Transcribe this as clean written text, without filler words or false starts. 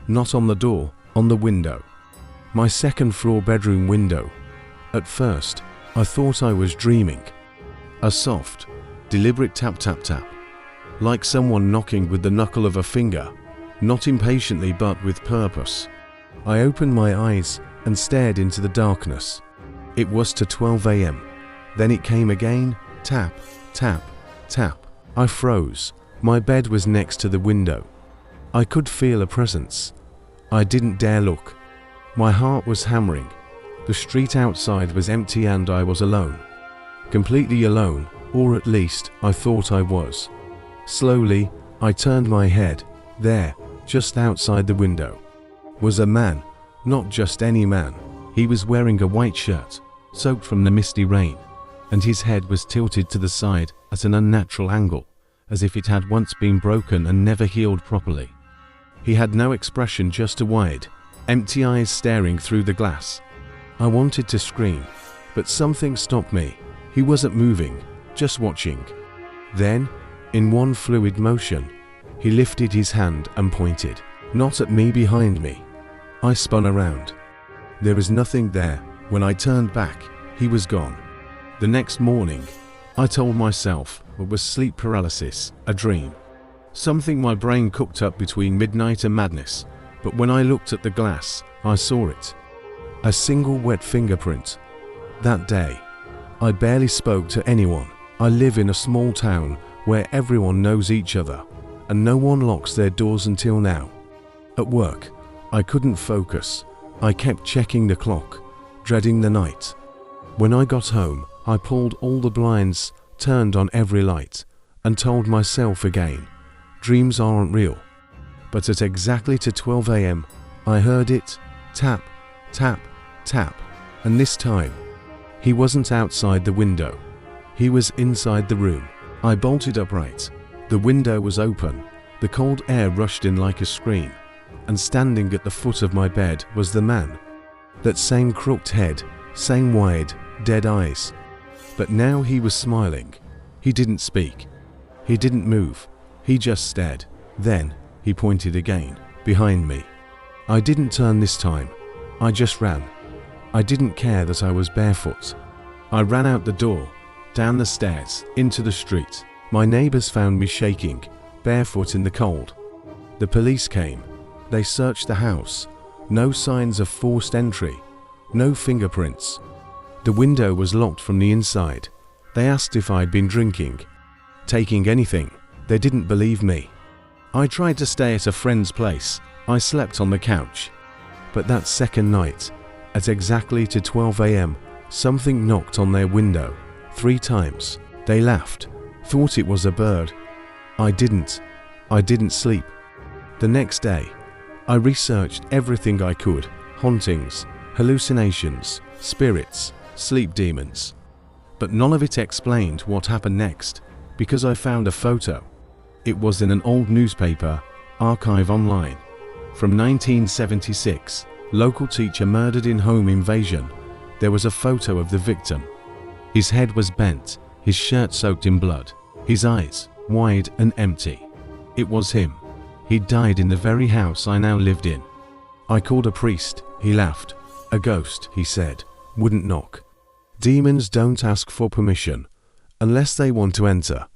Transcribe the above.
Not on the door, on the window. My second-floor bedroom window. At first, I thought I was dreaming. A soft, deliberate tap tap tap. Like someone knocking with the knuckle of a finger. Not impatiently but with purpose. I opened my eyes and stared into the darkness. It was to 12 a.m. Then it came again, tap, tap, tap. I froze. My bed was next to the window. I could feel a presence. I didn't dare look. My heart was hammering. The street outside was empty and I was alone. Completely alone, or at least I thought I was. Slowly, I turned my head. There, just outside the window, was a man. Not just any man. He was wearing a white shirt, soaked from the misty rain, and his head was tilted to the side at an unnatural angle, as if it had once been broken and never healed properly. He had no expression, just a wide, empty eyes staring through the glass. I wanted to scream, but something stopped me. He wasn't moving, just watching. Then, in one fluid motion, he lifted his hand and pointed, not at me, behind me. I spun around. There was nothing there. When I turned back, he was gone. The next morning, I told myself it was sleep paralysis, a dream. Something my brain cooked up between midnight and madness. But when I looked at the glass, I saw it. A single wet fingerprint. That day, I barely spoke to anyone. I live in a small town where everyone knows each other, and no one locks their doors until now. At work, I couldn't focus. I kept checking the clock, dreading the night. When I got home, I pulled all the blinds, turned on every light, and told myself again, dreams aren't real. But at exactly to 12 a.m., I heard it, tap, tap, tap, and this time, he wasn't outside the window. He was inside the room. I bolted upright. The window was open. The cold air rushed in like a scream, and standing at the foot of my bed was the man. That same crooked head, same wide, dead eyes. But now he was smiling. He didn't speak. He didn't move. He just stared. Then, he pointed again, behind me. I didn't turn this time. I just ran. I didn't care that I was barefoot. I ran out the door, down the stairs, into the street. My neighbors found me shaking, barefoot in the cold. The police came. They searched the house. No signs of forced entry. No fingerprints. The window was locked from the inside. They asked if I'd been drinking, taking anything. They didn't believe me. I tried to stay at a friend's place. I slept on the couch. But that second night, at exactly to 12 a.m., something knocked on their window 3 times. They laughed, thought it was a bird. I didn't sleep. The next day, I researched everything I could. Hauntings, hallucinations, spirits, sleep demons. But none of it explained what happened next, because I found a photo. It was in an old newspaper archive online. From 1976, local teacher murdered in home invasion. There was a photo of the victim. His head was bent, his shirt soaked in blood, his eyes wide and empty. It was him. He died in the very house I now lived in. I called a priest. He laughed. A ghost, he said, wouldn't knock. Demons don't ask for permission unless they want to enter.